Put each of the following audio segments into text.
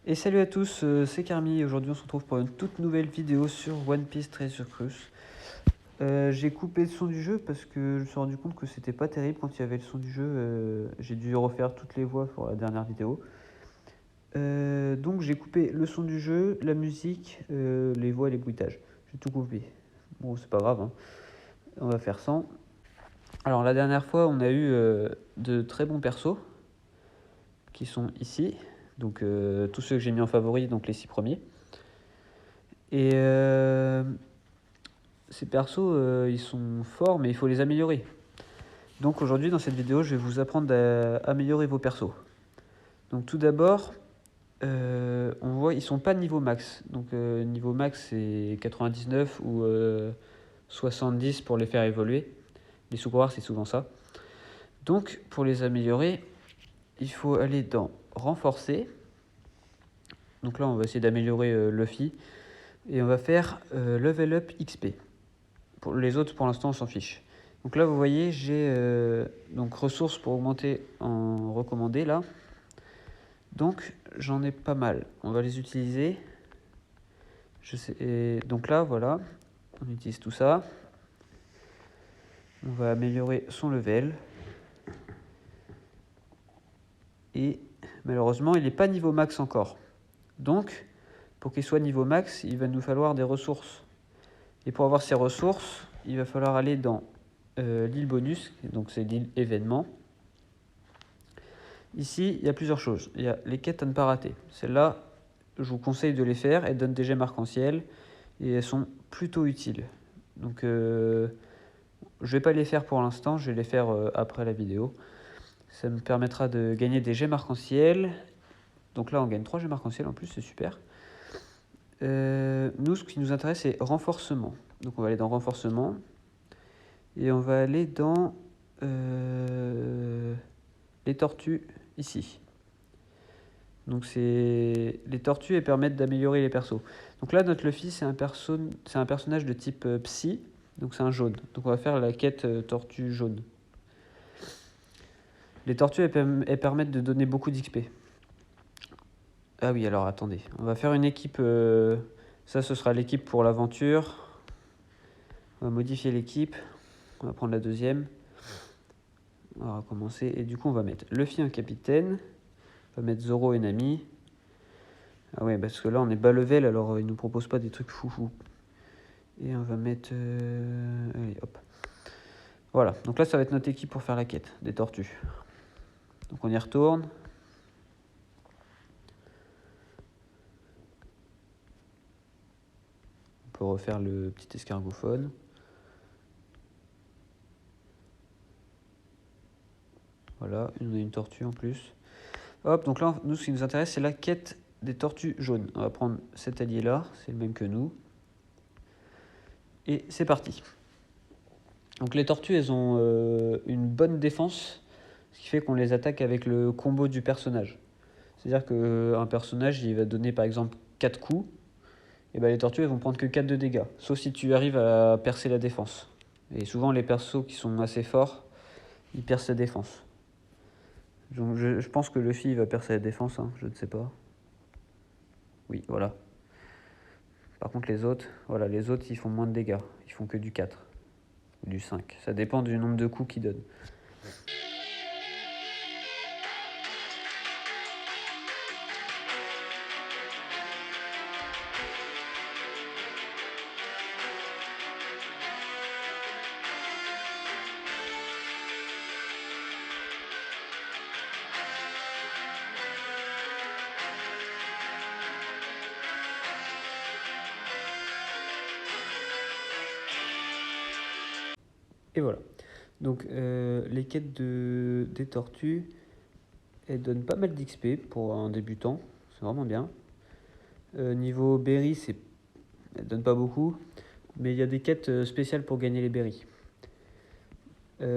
Et salut à tous, c'est Carmi. Aujourd'hui on se retrouve pour une toute nouvelle vidéo sur One Piece Treasure Cruise. J'ai coupé le son du jeu parce que je me suis rendu compte que c'était pas terrible quand il y avait le son du jeu. J'ai dû refaire toutes les voix pour la dernière vidéo. Donc j'ai coupé le son du jeu, la musique, les voix et les bruitages. J'ai tout coupé. Bon, c'est pas grave, hein. On va faire sans. Alors la dernière fois on a eu de très bons persos qui sont ici. Donc tous ceux que j'ai mis en favori, donc les 6 premiers. Et ces persos, ils sont forts, mais il faut les améliorer. Donc aujourd'hui, dans cette vidéo, je vais vous apprendre à améliorer vos persos. Donc tout d'abord, on voit ils sont pas niveau max. Donc niveau max, c'est 99 ou 70 pour les faire évoluer. Les sous-pouvoirs, c'est souvent ça. Donc pour les améliorer, il faut aller dans renforcer. Donc là, on va essayer d'améliorer Luffy. Et on va faire level up XP. Pour les autres, pour l'instant, on s'en fiche. Donc là, vous voyez, j'ai donc ressources pour augmenter en recommandé là. Donc j'en ai pas mal. On va les utiliser. Et donc là, voilà, on utilise tout ça. On va améliorer son level. Et malheureusement, il n'est pas niveau max encore. Donc, pour qu'il soit niveau max, il va nous falloir des ressources. Et pour avoir ces ressources, il va falloir aller dans l'île bonus, donc c'est l'île événement. Ici, il y a plusieurs choses. Il y a les quêtes à ne pas rater. Celles-là, je vous conseille de les faire. Elles donnent des gemmes arc-en-ciel et elles sont plutôt utiles. Donc, je ne vais pas les faire pour l'instant. Je vais les faire après la vidéo. Ça me permettra de gagner des gemmes arc-en-ciel. Donc là, on gagne 3 gemmes arc-en-ciel en plus, c'est super. Nous, ce qui nous intéresse, c'est renforcement. Donc, on va aller dans renforcement. Et on va aller dans les tortues ici. Donc les tortues, elles permettent d'améliorer les persos. Donc là, notre Luffy, c'est un personnage de type psy. Donc c'est un jaune. Donc on va faire la quête tortue jaune. Les tortues, elles permettent de donner beaucoup d'XP. Ah oui, alors attendez. On va faire une équipe. Ça, ce sera l'équipe pour l'aventure. On va modifier l'équipe. On va prendre la deuxième. On va recommencer. Et du coup, on va mettre Luffy en capitaine. On va mettre Zoro et Nami. Ah ouais, parce que là, on est bas level, alors ils nous proposent pas des trucs foufou. Et on va mettre... allez, hop. Voilà, donc là, ça va être notre équipe pour faire la quête des tortues. Donc on y retourne. On peut refaire le petit escargophone. Voilà, on a une tortue en plus. Hop, donc là, nous, ce qui nous intéresse, c'est la quête des tortues jaunes. On va prendre cet allié-là, c'est le même que nous. Et c'est parti. Donc les tortues, elles ont une bonne défense, ce qui fait qu'on les attaque avec le combo du personnage. C'est-à-dire qu'un personnage, il va donner par exemple 4 coups, et ben les tortues, elles vont prendre que 4 de dégâts, sauf si tu arrives à percer la défense. Et souvent, les persos qui sont assez forts, ils percent la défense. Donc je pense que Luffy va percer la défense, hein, je ne sais pas. Oui, voilà. Par contre, les autres, voilà, les autres, ils font moins de dégâts. Ils font que du 4 ou du 5. Ça dépend du nombre de coups qu'ils donnent. Et voilà. Donc les quêtes des tortues, elles donnent pas mal d'XP pour un débutant. C'est vraiment bien. Niveau berry, elles donnent pas beaucoup. Mais il y a des quêtes spéciales pour gagner les berries.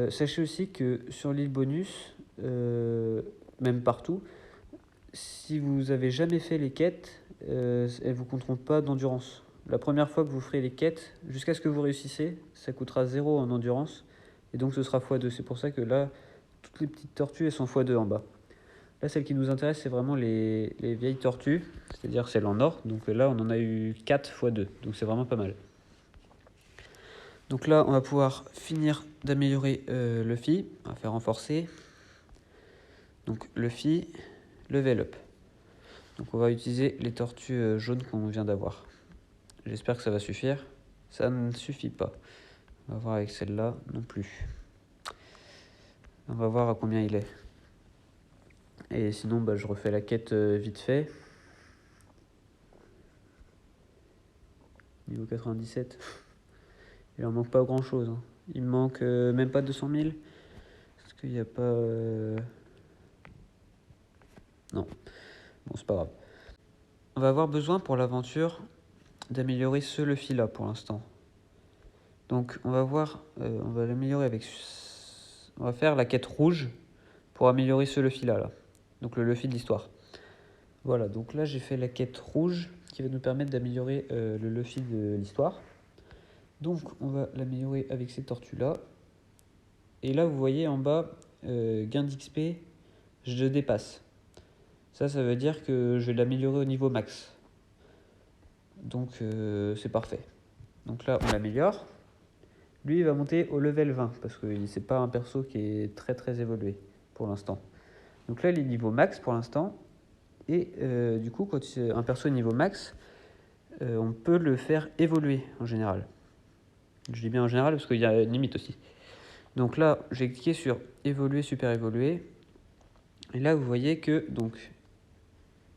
Sachez aussi que sur l'île bonus, même partout, si vous avez jamais fait les quêtes, elles vous compteront pas d'endurance. La première fois que vous ferez les quêtes, jusqu'à ce que vous réussissez, ça coûtera 0 en endurance. Et donc ce sera x2. C'est pour ça que là, toutes les petites tortues, elles sont x2 en bas. Là, celle qui nous intéresse, c'est vraiment les vieilles tortues, c'est-à-dire celles en or. Donc là, on en a eu 4 x 2, donc c'est vraiment pas mal. Donc là, on va pouvoir finir d'améliorer Luffy. On va faire renforcer. Donc Luffy, level up. Donc on va utiliser les tortues jaunes qu'on vient d'avoir. J'espère que ça va suffire. Ça ne suffit pas. On va voir avec celle-là non plus. On va voir à combien il est. Et sinon, je refais la quête vite fait. Niveau 97. Il en manque pas grand chose. Hein. Il me manque même pas 200 000. Est-ce qu'il n'y a pas... Non. Bon, c'est pas grave. On va avoir besoin pour l'aventure d'améliorer ce Luffy là pour l'instant. Donc on va voir, on va l'améliorer avec... On va faire la quête rouge pour améliorer ce Luffy là. Donc le Luffy de l'histoire. Voilà, donc là j'ai fait la quête rouge qui va nous permettre d'améliorer le Luffy de l'histoire. Donc on va l'améliorer avec ces tortues là. Et là vous voyez en bas, gain d'XP, je dépasse. Ça veut dire que je vais l'améliorer au niveau max. Donc c'est parfait. Donc là on l'améliore. Lui il va monter au level 20 parce que c'est pas un perso qui est très évolué pour l'instant. Donc là il est niveau max pour l'instant. Et du coup quand c'est un perso niveau max, on peut le faire évoluer en général. Je dis bien en général parce qu'il y a une limite aussi. Donc là j'ai cliqué sur évoluer, super évoluer. Et là vous voyez que donc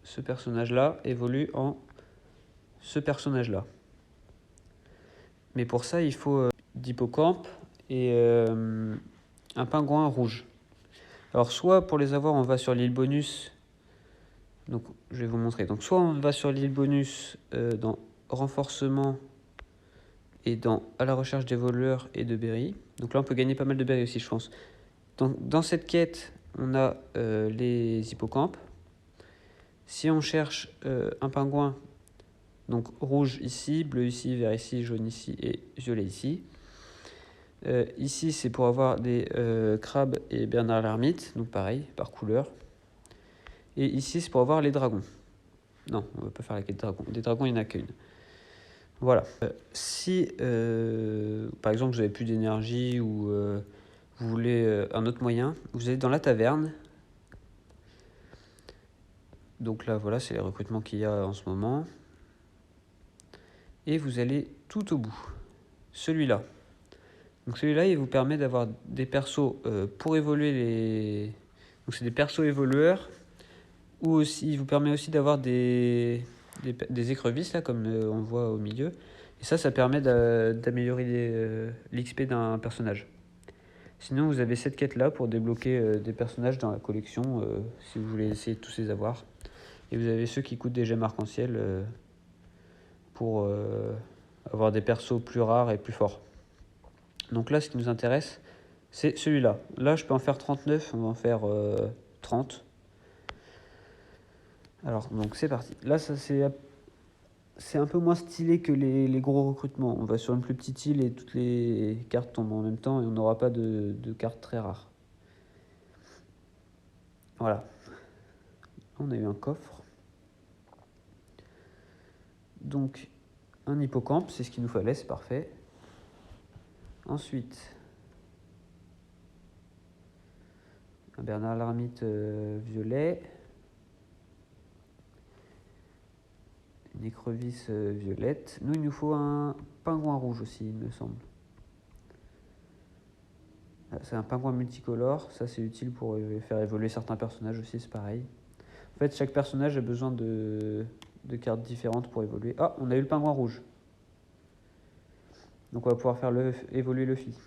ce personnage là évolue en ce personnage là. Mais pour ça il faut d'hippocampe et un pingouin rouge. Alors soit pour les avoir on va sur l'île bonus, donc je vais vous montrer. Donc soit on va sur l'île bonus dans renforcement et dans à la recherche des voleurs et de berry. Donc là on peut gagner pas mal de berry aussi je pense. Donc dans cette quête on a les hippocampes. Si on cherche un pingouin, donc rouge ici, bleu ici, vert ici, jaune ici et violet ici. Ici, c'est pour avoir des crabes et Bernard l'ermite, donc pareil, par couleur. Et ici, c'est pour avoir les dragons. Non, on ne va pas faire la quête dragon. Des dragons, il n'y en a qu'une. Voilà. Si, par exemple, vous n'avez plus d'énergie ou vous voulez un autre moyen, vous allez dans la taverne. Donc là, voilà, c'est les recrutements qu'il y a en ce moment. Et vous allez tout au bout. Celui-là. Donc celui-là, il vous permet d'avoir des persos pour évoluer les... Donc c'est des persos évolueurs. Ou aussi, il vous permet aussi d'avoir des écrevisses, là, comme on voit au milieu. Et ça permet d'améliorer l'XP d'un personnage. Sinon, vous avez cette quête-là pour débloquer des personnages dans la collection, si vous voulez essayer de tous les avoir. Et vous avez ceux qui coûtent des gemmes arc-en-ciel pour avoir des persos plus rares et plus forts. Donc là, ce qui nous intéresse, c'est celui-là. Là, je peux en faire 39, on va en faire 30. Alors, donc c'est parti. Là, ça c'est un peu moins stylé que les gros recrutements. On va sur une plus petite île et toutes les cartes tombent en même temps et on n'aura pas de cartes très rares. Voilà. On a eu un coffre. Donc, un hippocampe, c'est ce qu'il nous fallait, c'est parfait. Ensuite, un Bernard l'ermite violet. Une écrevisse violette. Nous, il nous faut un pingouin rouge aussi, il me semble. C'est un pingouin multicolore. Ça, c'est utile pour faire évoluer certains personnages aussi, c'est pareil. En fait, chaque personnage a besoin de cartes différentes pour évoluer. Ah, on a eu le pingouin rouge. Donc, on va pouvoir faire évoluer Luffy.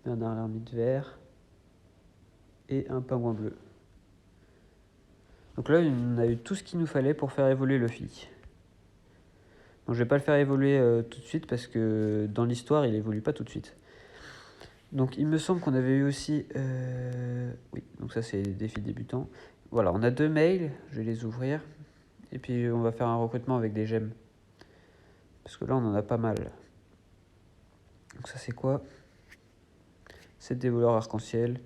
Un ermite vert. Et un pingouin bleu. Donc là, on a eu tout ce qu'il nous fallait pour faire évoluer Luffy. Bon, je vais pas le faire évoluer tout de suite parce que dans l'histoire, il évolue pas tout de suite. Donc il me semble qu'on avait eu aussi... Oui, donc ça c'est défi débutant. Voilà, on a 2 mails, je vais les ouvrir. Et puis on va faire un recrutement avec des gemmes. Parce que là on en a pas mal. Donc ça c'est quoi? C'est des voleurs arc-en-ciel.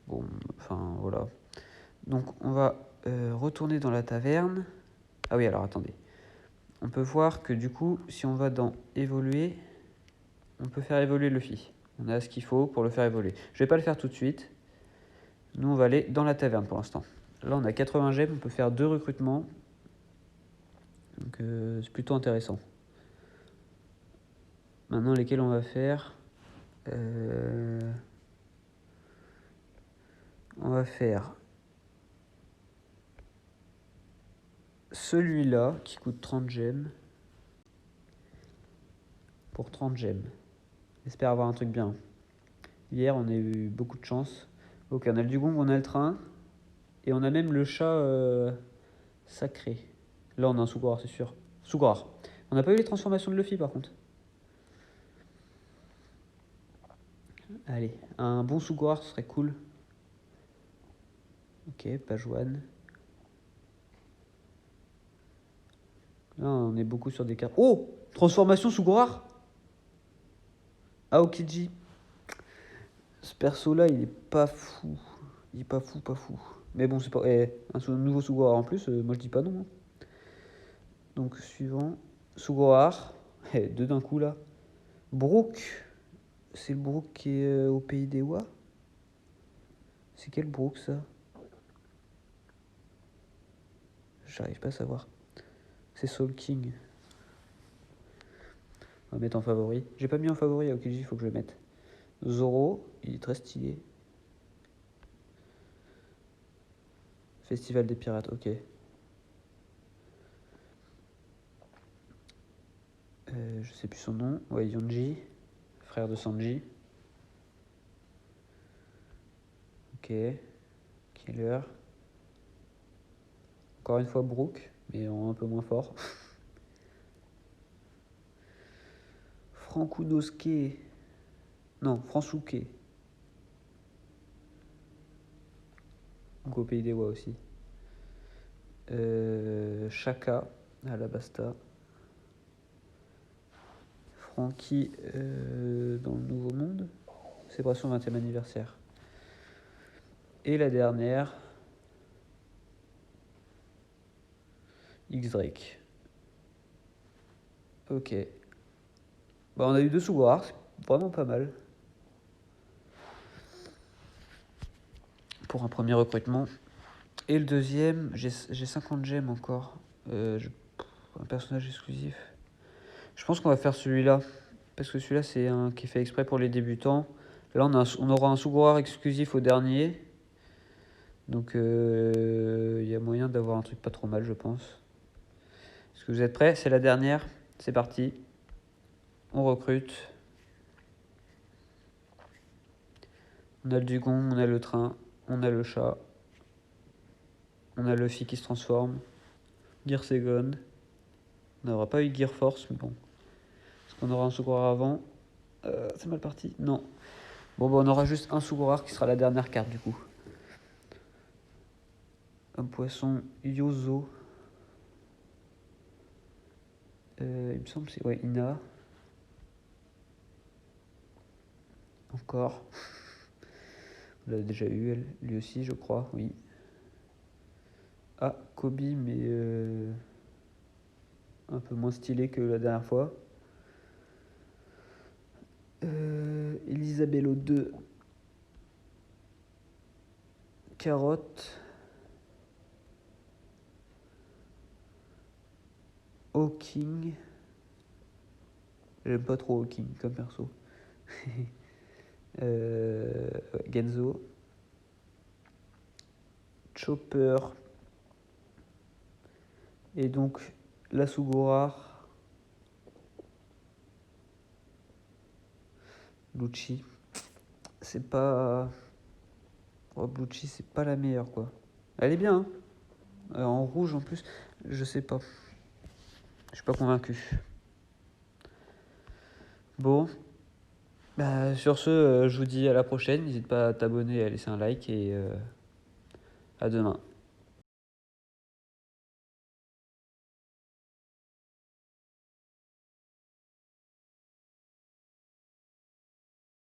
Bon, enfin voilà. Donc on va retourner dans la taverne. Ah oui, alors attendez. On peut voir que du coup, si on va dans évoluer, on peut faire évoluer Luffy. On a ce qu'il faut pour le faire évoluer. Je vais pas le faire tout de suite. Nous, on va aller dans la taverne pour l'instant. Là, on a 80 gemmes, on peut faire 2 recrutements. Donc c'est plutôt intéressant. Maintenant, lesquels on va faire on va faire celui-là qui coûte 30 gemmes. Pour 30 gemmes. J'espère avoir un truc bien. Hier, on a eu beaucoup de chance. Ok, on a le dugong, on a le train. Et on a même le chat sacré. Là, on a un Sugawara, c'est sûr. Sugawara. On n'a pas eu les transformations de Luffy, par contre. Allez, un bon Sugawara, ce serait cool. Ok, page 1. Là, on est beaucoup sur des cartes. Oh, transformation Sugawara. Aokiji. Ce perso-là, il est pas fou. Il est pas fou, pas fou. Mais bon, c'est pas... un nouveau Sugawara en plus, moi je dis pas non. Donc, suivant. Sugawara. Deux d'un coup, là. Brook. C'est le Brook qui est au pays des Wa. C'est quel Brook, ça? J'arrive pas à savoir. C'est Soul King. On va mettre en favori. J'ai pas mis en favori Aokiji, il faut que je le mette. Zoro, il est très stylé. Festival des pirates, ok. Je sais plus son nom. Ouais, Yonji, frère de Sanji. Ok. Killer. Encore une fois Brook, mais en un peu moins fort. Frankunosuke. Non, Fransuke. Donc au pays des Wa aussi. Shaka, Alabasta. Frankie dans le Nouveau Monde. Célébration 20e anniversaire. Et la dernière, X-Drake. Ok. Bah, on a eu 2 Sugawara, c'est vraiment pas mal. Pour un premier recrutement. Et le deuxième, j'ai 50 gemmes encore. Un personnage exclusif. Je pense qu'on va faire celui-là. Parce que celui-là, c'est un qui est fait exprès pour les débutants. Là, on aura un Sugawara exclusif au dernier. Donc, il y a moyen d'avoir un truc pas trop mal, je pense. Est-ce que vous êtes prêts? C'est la dernière. C'est parti. On recrute. On a le dugong, on a le train, on a le chat. On a Luffy qui se transforme. Gear Second. On n'aura pas eu Gear Force, mais bon. Est-ce qu'on aura un Sugawara avant? C'est mal parti. Non. Bon, bah, on aura juste un Sugawara qui sera la dernière carte, du coup. Un poisson Yozo. Il me semble que c'est... Ouais, Ina. Encore. On l'a déjà eu, elle. Lui aussi, je crois, oui. Ah, Kobe, mais... un peu moins stylé que la dernière fois. Elisabello 2. Carotte. Hawking. J'aime pas trop Hawking comme perso. Genzo. Chopper. Et donc la Sugawara. Lucci. C'est pas... Oh, Lucci, c'est pas la meilleure, quoi. Elle est bien, hein. En rouge, en plus. Je sais pas. Je suis pas convaincu. Bon. Bah, sur ce, je vous dis à la prochaine. N'hésite pas à t'abonner, à laisser un like et à demain.